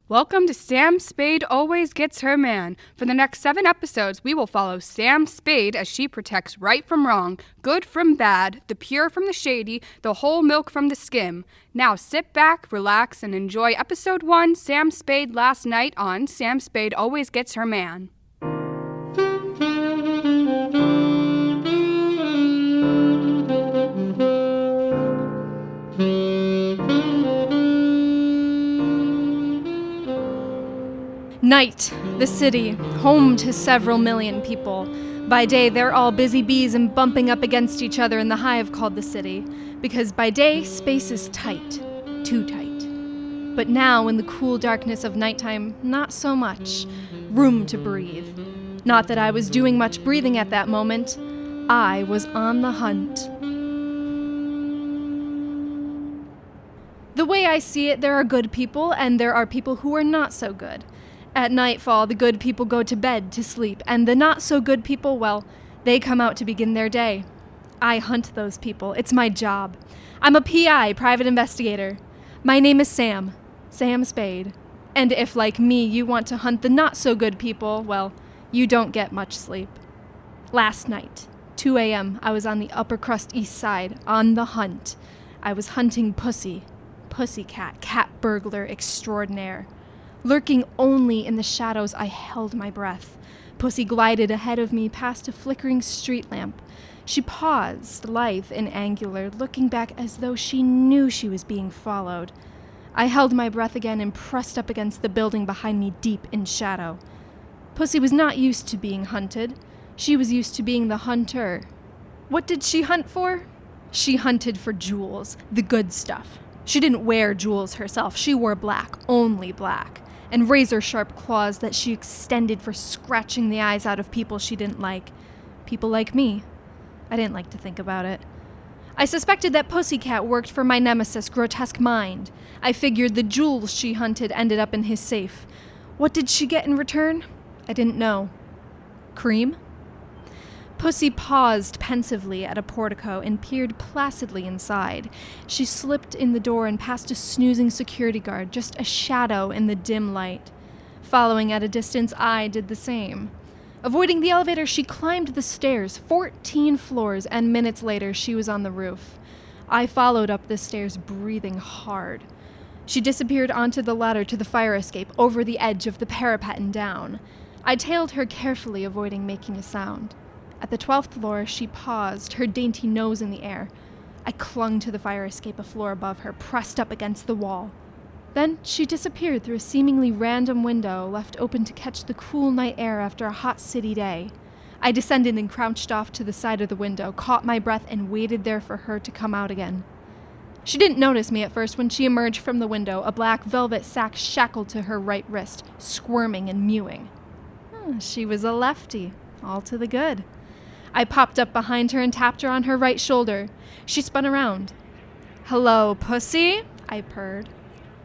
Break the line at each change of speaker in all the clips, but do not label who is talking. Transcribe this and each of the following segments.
Welcome to Sam Spade Always Gets Her Man. For the next 7 episodes, we will follow Sam Spade as she protects right from wrong, good from bad, the pure from the shady, the whole milk from the skim. Now sit back, relax, and enjoy episode 1, Sam Spade Last Night on Sam Spade Always Gets Her Man.
Night, the city, home to several million people. By day, they're all busy bees and bumping up against each other in the hive called the city. Because by day, space is tight. Too tight. But now, in the cool darkness of nighttime, not so much. Room to breathe. Not that I was doing much breathing at that moment. I was on the hunt. The way I see it, there are good people, and there are people who are not so good. At nightfall, the good people go to bed to sleep, and the not-so-good people, well, they come out to begin their day. I hunt those people. It's my job. I'm a PI, private investigator. My name is Sam Spade. And if, like me, you want to hunt the not-so-good people, well, you don't get much sleep. Last night, 2 a.m., I was on the upper crust east side, on the hunt. I was hunting Pussycat, cat burglar extraordinaire. Lurking only in the shadows, I held my breath. Pussy glided ahead of me past a flickering street lamp. She paused, lithe and angular, looking back as though she knew she was being followed. I held my breath again and pressed up against the building behind me deep in shadow. Pussy was not used to being hunted. She was used to being the hunter. What did she hunt for? She hunted for jewels, the good stuff. She didn't wear jewels herself. She wore black, only black. And razor-sharp claws that she extended for scratching the eyes out of people she didn't like. People like me. I didn't like to think about it. I suspected that Pussycat worked for my nemesis, Grotesque Mind. I figured the jewels she hunted ended up in his safe. What did she get in return? I didn't know. Cream? Pussy paused pensively at a portico and peered placidly inside. She slipped in the door and past a snoozing security guard, just a shadow in the dim light. Following at a distance, I did the same. Avoiding the elevator, she climbed the stairs, 14 floors, and minutes later, she was on the roof. I followed up the stairs, breathing hard. She disappeared onto the ladder to the fire escape, over the edge of the parapet and down. I tailed her carefully, avoiding making a sound. At the 12th floor, she paused, her dainty nose in the air. I clung to the fire escape a floor above her, pressed up against the wall. Then she disappeared through a seemingly random window left open to catch the cool night air after a hot city day. I descended and crouched off to the side of the window, caught my breath, and waited there for her to come out again. She didn't notice me at first when she emerged from the window, a black velvet sack shackled to her right wrist, squirming and mewing. She was a lefty, all to the good. I popped up behind her and tapped her on her right shoulder. She spun around. "Hello, Pussy," I purred.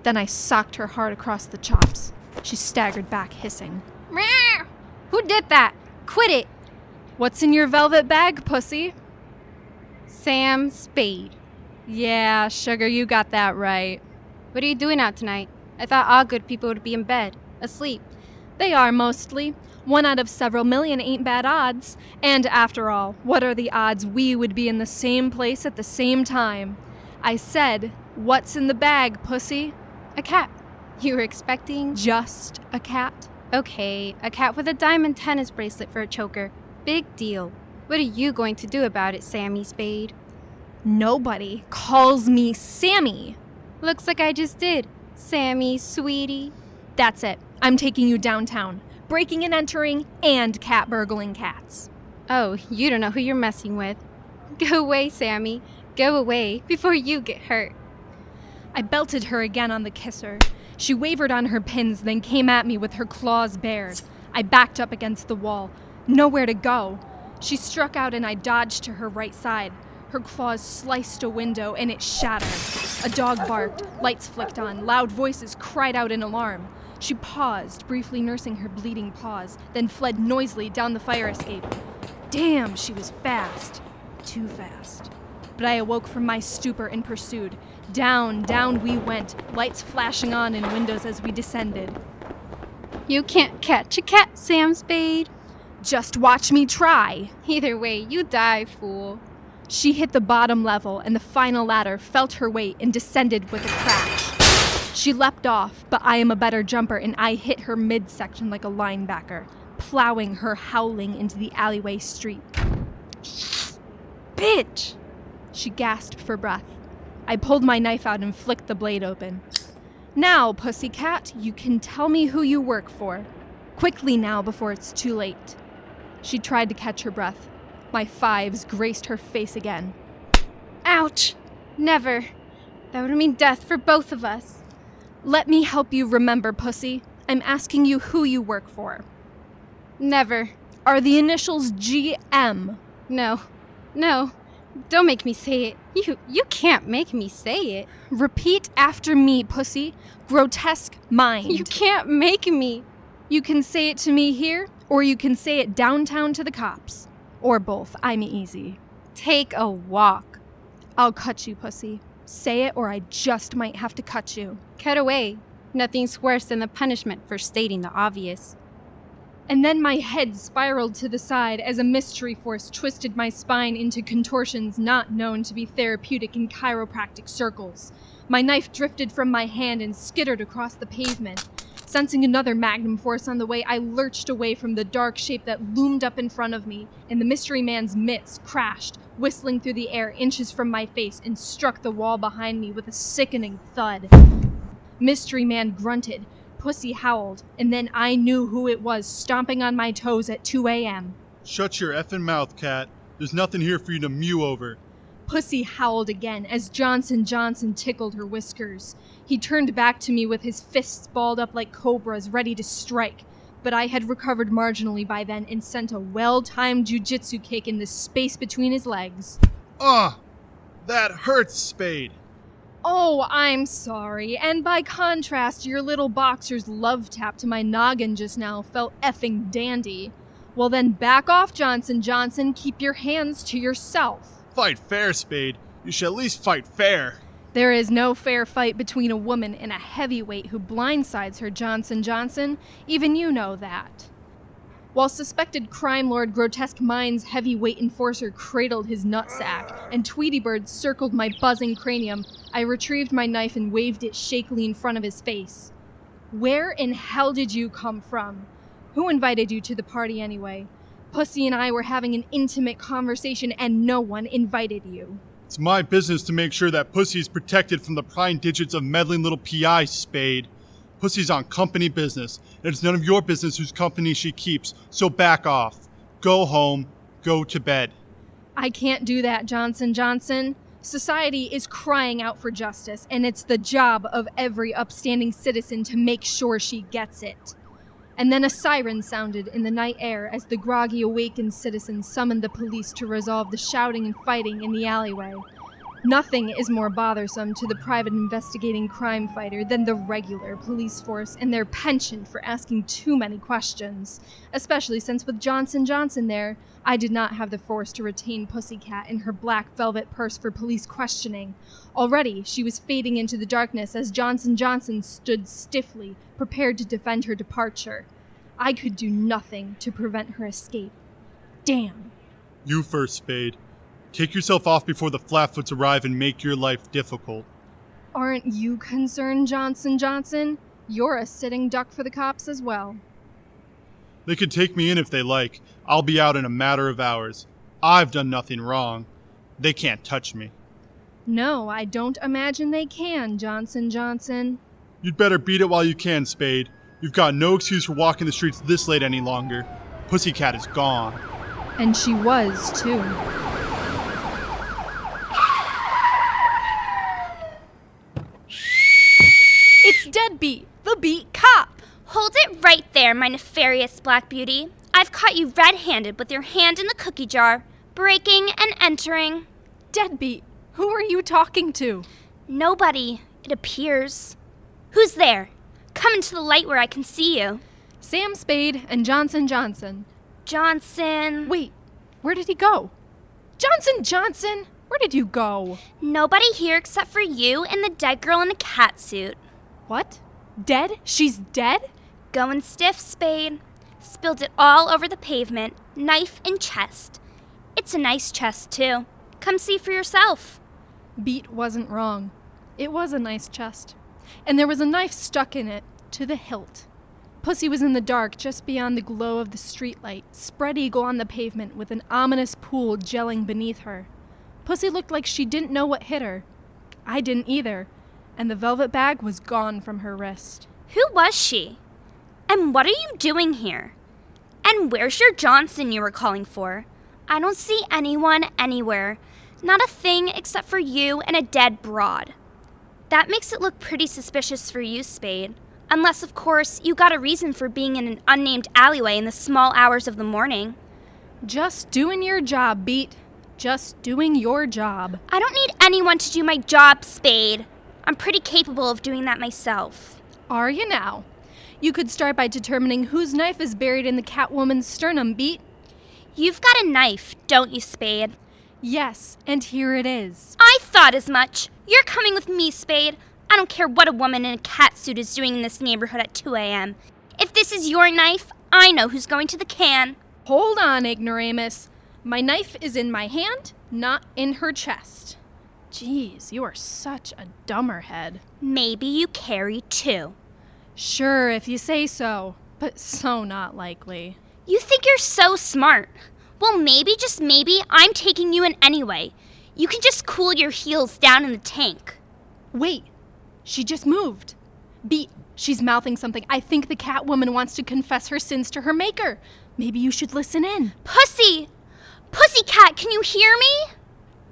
Then I socked her hard across the chops. She staggered back, hissing.
Meow! Who did that? Quit it!
"What's in your velvet bag, Pussy?"
Sam Spade.
"Yeah, sugar, you got that right."
What are you doing out tonight? I thought all good people would be in bed, asleep.
"They are mostly. 1 out of several million ain't bad odds. And after all, what are the odds we would be in the same place at the same time? I said, what's in the bag, Pussy?"
A cat. You were expecting?
"Just a cat?"
Okay, a cat with a diamond tennis bracelet for a choker. Big deal. What are you going to do about it, Sammy Spade?
"Nobody calls me Sammy."
Looks like I just did. Sammy, sweetie.
"That's it. I'm taking you downtown. Breaking and entering, and cat burgling cats."
Oh, you don't know who you're messing with. Go away, Sammy. Go away before you get hurt.
I belted her again on the kisser. She wavered on her pins, then came at me with her claws bared. I backed up against the wall. Nowhere to go. She struck out and I dodged to her right side. Her claws sliced a window and it shattered. A dog barked, lights flicked on, loud voices cried out in alarm. She paused, briefly nursing her bleeding paws, then fled noisily down the fire escape. Damn, she was fast. Too fast. but I awoke from my stupor and pursued. Down, down we went, lights flashing on in windows as we descended.
You can't catch a cat, Sam Spade.
Just watch me try.
Either way, you die, fool.
She hit the bottom level, and the final ladder felt her weight and descended with a crash. She leapt off, but I am a better jumper, and I hit her midsection like a linebacker, plowing her howling into the alleyway street. Bitch! She gasped for breath. I pulled my knife out and flicked the blade open. Now, pussycat, you can tell me who you work for. Quickly now, before it's too late. She tried to catch her breath. My fives graced her face again.
Ouch! Never. That would mean death for both of us.
Let me help you remember, pussy. I'm asking you who you work for.
Never.
Are the initials GM?
No. No. Don't make me say it. You can't make me say it.
Repeat after me, pussy. Grotesque mind.
You can't make me.
You can say it to me here, or you can say it downtown to the cops. Or both. I'm easy.
Take a walk.
I'll cut you, pussy. Say it, or I just might have to cut you.
Cut away. Nothing's worse than the punishment for stating the obvious.
And then my head spiraled to the side as a mystery force twisted my spine into contortions not known to be therapeutic in chiropractic circles. My knife drifted from my hand and skittered across the pavement. Sensing another magnum force on the way, I lurched away from the dark shape that loomed up in front of me, and the mystery man's mitts crashed, whistling through the air inches from my face, and struck the wall behind me with a sickening thud. Mystery man grunted. Pussy howled, and then I knew who it was stomping on my toes at 2 a.m.
Shut your effing mouth, cat. There's nothing here for you to mew over.
Pussy howled again as Johnson tickled her whiskers. He turned back to me with his fists balled up like cobras, ready to strike, but I had recovered marginally by then and sent a well-timed jujitsu kick in the space between his legs.
That hurts, Spade.
Oh, I'm sorry, and by contrast, your little boxer's love tap to my noggin just now felt effing dandy. Well then back off, Johnson, keep your hands to yourself.
Fight fair, Spade. You should at least fight fair.
There is no fair fight between a woman and a heavyweight who blindsides her, Johnson. Even you know that. While suspected crime lord Grotesque Mind's heavyweight enforcer cradled his nutsack and Tweety Bird circled my buzzing cranium, I retrieved my knife and waved it shakily in front of his face. Where in hell did you come from? Who invited you to the party anyway? Pussy and I were having an intimate conversation and no one invited you.
It's my business to make sure that Pussy is protected from the prying digits of meddling little PI, Spade. Pussy's on company business, and it's none of your business whose company she keeps, so back off. Go home. Go to bed.
I can't do that, Johnson. Society is crying out for justice, and it's the job of every upstanding citizen to make sure she gets it. And then a siren sounded in the night air as the groggy awakened citizens summoned the police to resolve the shouting and fighting in the alleyway. Nothing is more bothersome to the private investigating crime fighter than the regular police force and their penchant for asking too many questions, especially since with Johnson there, I did not have the force to retain Pussycat in her black velvet purse for police questioning. Already, she was fading into the darkness as Johnson stood stiffly, prepared to defend her departure. I could do nothing to prevent her escape. Damn.
You first, Spade. Take yourself off before the Flatfoots arrive and make your life difficult.
Aren't you concerned, Johnson? You're a sitting duck for the cops as well.
They could take me in if they like. I'll be out in a matter of hours. I've done nothing wrong. They can't touch me.
No, I don't imagine they can, Johnson.
You'd better beat it while you can, Spade. You've got no excuse for walking the streets this late any longer. Pussycat is gone.
And she was, too. It's Deadbeat, the beat cop.
Hold it right there, my nefarious Black Beauty. I've caught you red-handed with your hand in the cookie jar, breaking and entering.
Deadbeat, who are you talking to?
Nobody, it appears. Who's there? Come into the light where I can see you.
Sam Spade and Johnson.
Johnson.
Wait, where did he go? Johnson! Where did you go?
Nobody here except for you and the dead girl in a cat suit.
What? Dead? She's dead?
Going stiff, Spade. Spilled it all over the pavement, knife and chest. It's a nice chest, too. Come see for yourself.
Beat wasn't wrong. It was a nice chest. And there was a knife stuck in it, to the hilt. Pussy was in the dark just beyond the glow of the streetlight, spread eagle on the pavement with an ominous pool gelling beneath her. Pussy looked like she didn't know what hit her. I didn't either, and the velvet bag was gone from her wrist.
Who was she? And what are you doing here? And where's your Johnson you were calling for? I don't see anyone anywhere. Not a thing except for you and a dead broad. That makes it look pretty suspicious for you, Spade. Unless, of course, you got a reason for being in an unnamed alleyway in the small hours of the morning.
Just doing your job, Beat. Just doing your job.
I don't need anyone to do my job, Spade. I'm pretty capable of doing that myself.
Are you now? You could start by determining whose knife is buried in the Catwoman's sternum, Beat.
You've got a knife, don't you, Spade?
Yes, and here it is.
I thought as much. You're coming with me, Spade. I don't care what a woman in a catsuit is doing in this neighborhood at 2 a.m. If this is your knife, I know who's going to the can.
Hold on, ignoramus. My knife is in my hand, not in her chest. Jeez, you are such a dumberhead.
Maybe you carry two.
Sure, if you say so, but so not likely.
You think you're so smart. Well, maybe, just maybe, I'm taking you in anyway. You can just cool your heels down in the tank.
Wait, she just moved. Beat, she's mouthing something. I think the Catwoman wants to confess her sins to her maker. Maybe you should listen in.
Pussy! Pussycat, can you hear me?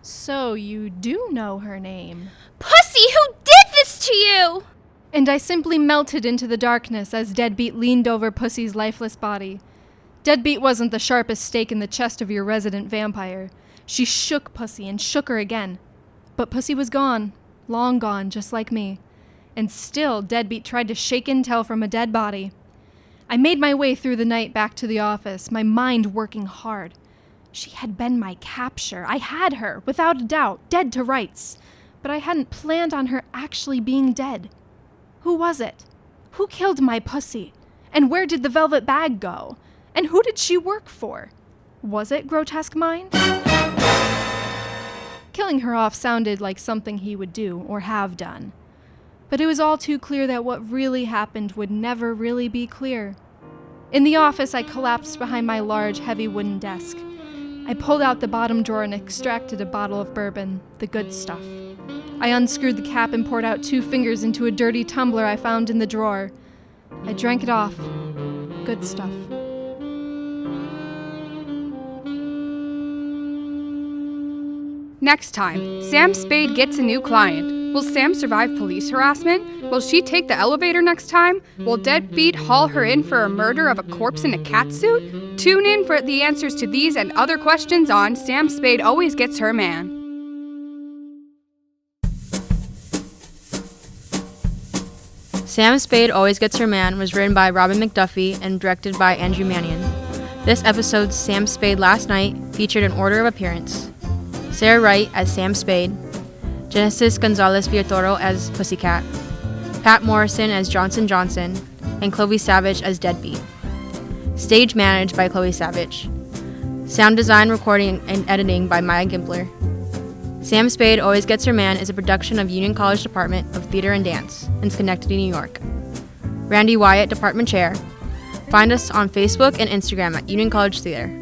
So you do know her name.
Pussy, who did this to you?
And I simply melted into the darkness as Deadbeat leaned over Pussy's lifeless body. Deadbeat wasn't the sharpest stake in the chest of your resident vampire. She shook Pussy and shook her again. But Pussy was gone, long gone, just like me. And still, Deadbeat tried to shake intel from a dead body. I made my way through the night back to the office, my mind working hard. She had been my capture. I had her, without a doubt, dead to rights. But I hadn't planned on her actually being dead. Who was it? Who killed my Pussy? And where did the velvet bag go? And who did she work for? Was it Grotesque Mind? Killing her off sounded like something he would do, or have done. But it was all too clear that what really happened would never really be clear. In the office, I collapsed behind my large, heavy wooden desk. I pulled out the bottom drawer and extracted a bottle of bourbon, the good stuff. I unscrewed the cap and poured out 2 fingers into a dirty tumbler I found in the drawer. I drank it off. Good stuff.
Next time, Sam Spade gets a new client. Will Sam survive police harassment? Will she take the elevator next time? Will Deadbeat haul her in for a murder of a corpse in a catsuit? Tune in for the answers to these and other questions on Sam Spade Always Gets Her Man.
Sam Spade Always Gets Her Man was written by Robin MacDuffie and directed by Andrew Mannion. This episode's Sam Spade Last Night featured an order of appearance. Sarah Wright as Sam Spade, Genesis Gonzalez Villatoro as Pussycat, Pat Morrison as Johnson Johnson, and Chloe Savage as Deadbeat. Stage managed by Chloe Savage. Sound design, recording, and editing by Maya Gimpler. Sam Spade Always Gets Her Man is a production of Union College Department of Theater and Dance in Schenectady, New York. Randy Wyatt, Department Chair. Find us on Facebook and Instagram at Union College Theater.